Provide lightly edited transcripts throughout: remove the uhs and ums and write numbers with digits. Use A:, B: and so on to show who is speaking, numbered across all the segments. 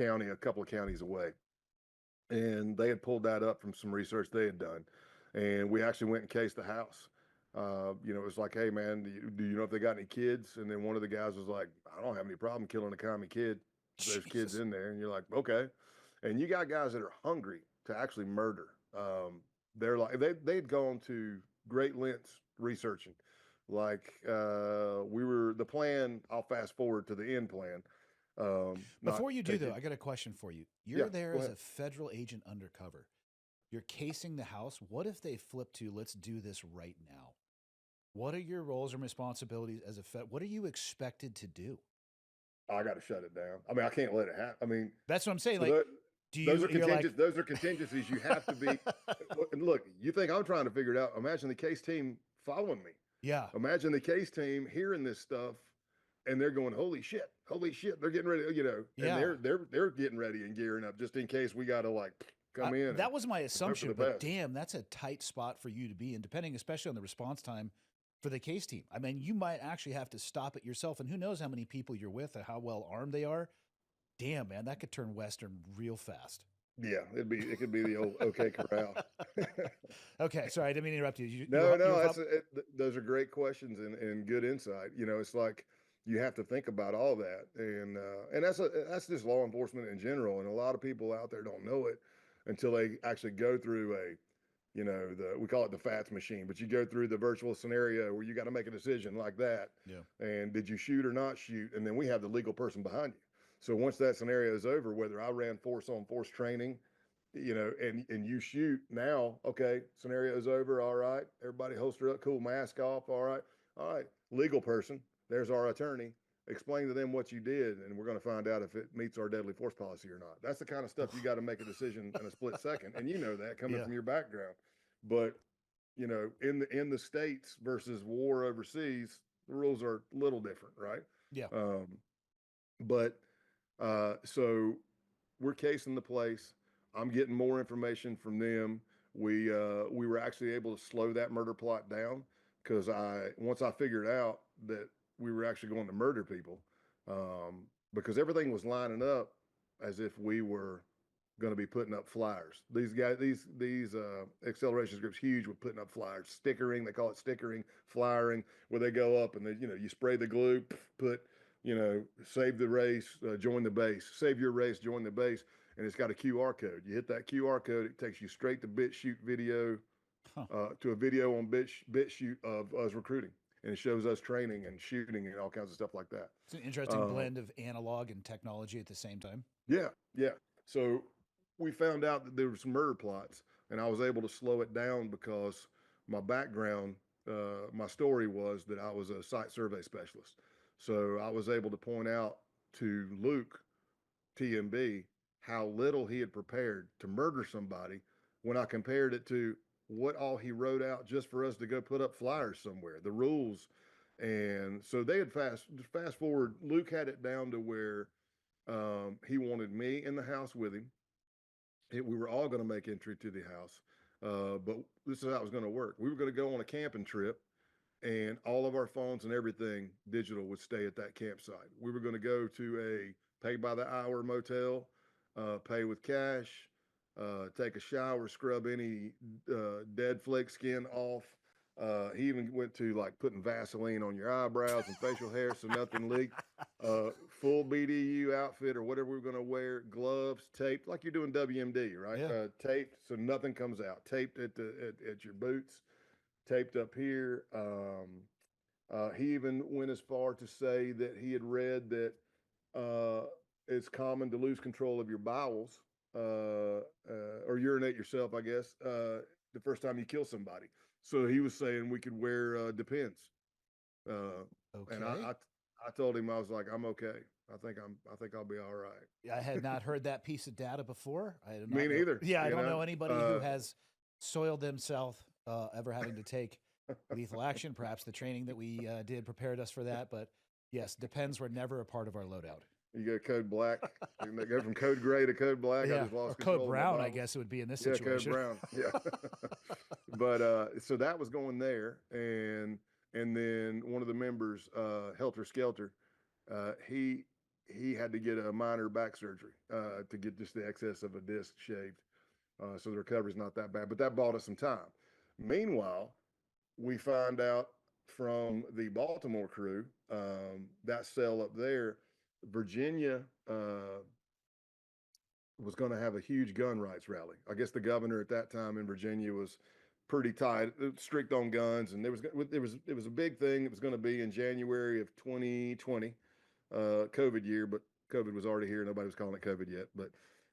A: county, a couple of counties away. And they had pulled that up from some research they had done. And we actually went and cased the house. It was like, hey, man, do you know if they got any kids? And then one of the guys was like, I don't have any problem killing a commie kid. There's kids
B: Jesus.
A: in there. And you're like, okay. And you got guys that are hungry to actually murder. They're like, they'd gone to great lengths researching. Like, the plan, I'll fast forward to the end plan. Not
B: Before you do, though,
A: taking,
B: I got a question for you.
A: yeah,
B: You're there
A: go
B: as
A: ahead.
B: a federal agent undercover. You're casing the house. What if they flip to, let's do this right now? What are your roles and responsibilities as a fed? What are you expected to do?
A: I got to shut it down. I mean, I can't let it happen. I mean,
B: That's what I'm saying.
A: so
B: Like,
A: that,
B: do you, you're like,
A: those are contingencies you have to be. And look, you think I'm trying to figure it out? Imagine the case team following me.
B: yeah,
A: Imagine the case team hearing this stuff, and they're going, holy shit!" They're getting ready, and
B: yeah.
A: they're getting ready and gearing up just in case we got to like come in and
B: That was my
A: hope for
B: assumption,
A: the
B: but
A: best.
B: damn, that's a tight spot for you to be in, depending especially on the response time for the case team. I mean, you might actually have to stop it yourself, and who knows how many people you're with and how well armed they are. Damn, man, that could turn Western real fast.
A: Yeah, it could be the old OK Corral.
B: Okay, sorry, I didn't mean to interrupt you.
A: No, no, those are great questions and good insight. It's like you have to think about all that, and that's just law enforcement in general. And a lot of people out there don't know it until they actually go through we call it the FATS machine, but you go through the virtual scenario where you got to make a decision like that.
B: Yeah.
A: And did you shoot or not shoot? And then we have the legal person behind you. So once that scenario is over, whether I ran force on force training, and you shoot now, okay, scenario is over. All right, everybody holster up, cool, mask off. All right, legal person. There's our attorney. Explain to them what you did, and we're going to find out if it meets our deadly force policy or not. That's the kind of stuff you got to make a decision in a split second, and you know that coming
B: Yeah.
A: from your background. But in the states versus war overseas, the rules are a little different, right?
B: Yeah.
A: Um, but so we're casing the place. I'm getting more information from them. We were actually able to slow that murder plot down because once I figured out that we were actually going to murder people, because everything was lining up as if we were going to be putting up flyers. These guys, these acceleration groups, huge with putting up flyers, stickering. They call it stickering, flyering, where they go up and you spray the glue, put save the race, join the base, save your race, join the base, and it's got a QR code. You hit that QR code, it takes you straight to BitChute video,
B: Huh.
A: to a video on BitChute of us recruiting, and it shows us training and shooting and all kinds of stuff like that.
B: It's an interesting blend of analog and technology at the same time.
A: Yeah, yeah. So we found out that there were some murder plots, and I was able to slow it down because my background, my story was that I was a site survey specialist. So I was able to point out to Luke, TMB, how little he had prepared to murder somebody when I compared it to what all he wrote out just for us to go put up flyers somewhere, the rules. And so they had fast forward. Luke had it down to where he wanted me in the house with him. We were all going to make entry to the house, but this is how it was going to work. We were going to go on a camping trip, and all of our phones and everything digital would stay at that campsite. We were going to go to a pay by the hour motel, pay with cash, take a shower, scrub any dead flake skin off. He even went to like putting Vaseline on your eyebrows and facial hair so nothing leaked. Full BDU outfit or whatever we're going to wear, gloves, taped like you're doing WMD, right?
B: Yeah.
A: Taped so nothing comes out. Taped at your boots, taped up here. He even went as far to say that he had read that it's common to lose control of your bowels or urinate yourself, I guess, the first time you kill somebody. So he was saying we could wear Depends. And
B: Okay.
A: I told him, I was like, I'm okay. I think I'll be all right.
B: I had not heard that piece of data before. I did
A: Me
B: not know.
A: neither.
B: Yeah, I don't know
A: know.
B: anybody who has soiled themselves ever having to take lethal action. Perhaps the training that we did prepared us for that. But yes, Depends were never a part of our loadout.
A: You go code black. You go from code gray to code black. I
B: Yeah,
A: just lost
B: or
A: control
B: Code
A: of my
B: Brown, I
A: bowels.
B: guess it would be in this
A: Yeah, code
B: situation.
A: brown. Yeah. But so that was going there, and then one of the members, Helter Skelter, he he had to get a minor back surgery to get just the excess of a disc shaved. So the recovery's not that bad, but that bought us some time. Meanwhile, we find out from the Baltimore crew that cell up there, Virginia was going to have a huge gun rights rally. I guess the governor at that time in Virginia was pretty tight, strict on guns, and it was a big thing. It was going to be in January of 2020, COVID year, but COVID was already here. Nobody was calling it COVID yet, but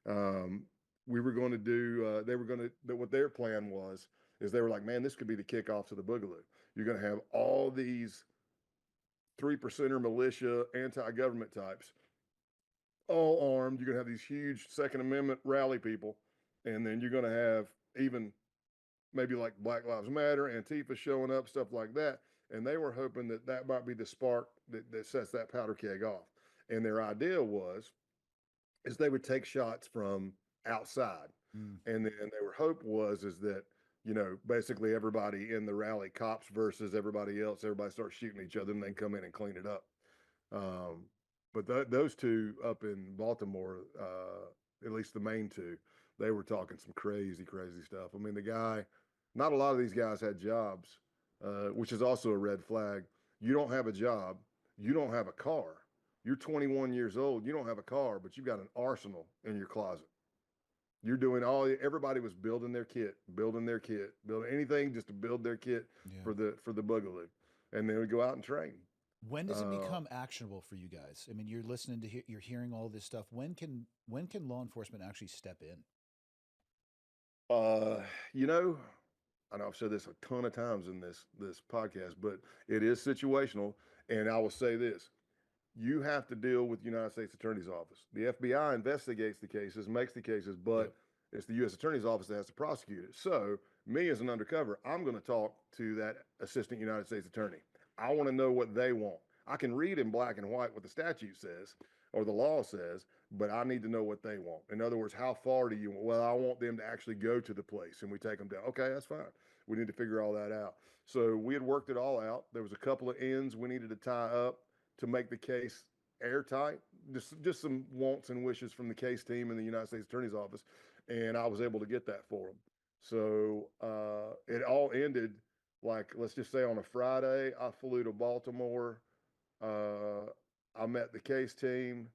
A: um, we were going to do. They were going to. What their plan was is they were like, man, this could be the kickoff to the Boogaloo. You're going to have all these 3%er militia, anti-government types all armed. You're going to have these huge Second Amendment rally people, and then you're going to have even maybe like Black Lives Matter, Antifa showing up, stuff like that. And they were hoping that that might be the spark that sets that powder keg off. And their idea was is they would take shots from outside,
B: Mm.
A: and then their hope was is that basically everybody in the rally, cops versus everybody else, everybody starts shooting each other, and they come in and clean it up. Um, but those two up in Baltimore, at least the main two, they were talking some crazy, crazy stuff. I mean, the guy, not a lot of these guys had jobs, which is also a red flag. You don't have a job, you don't have a car. You're 21 years old, you don't have a car, but you've got an arsenal in your closet. You're doing everybody was building their kit, building anything just to build their kit
B: Yeah.
A: for the Boogaloo. And then we go out and train.
B: When does it
A: Uh,
B: become actionable for you guys? I mean, you're listening to you're hearing all this stuff. When can law enforcement actually step in?
A: Uh, you know, I know I've said this a ton of times in this podcast, but it is situational. And I will say this: you have to deal with the United States Attorney's Office. The FBI investigates the cases, makes the cases,
B: Yep.
A: but it's the U.S. Attorney's Office that has to prosecute it. So, me as an undercover, I'm going to talk to that Assistant United States Attorney. I want to know what they want. I can read in black and white what the statute says or the law says, but I need to know what they want. In other words, how far do you want? Well, I want them to actually go to the place and we take them down. Okay, that's fine. We need to figure all that out. So we had worked it all out. There was a couple of ends we needed to tie up to make the case airtight. Just some wants and wishes from the case team in the United States Attorney's Office, and I was able to get that for them. So it all ended like let's just say on a Friday. I flew to Baltimore. Uh, I met the case team.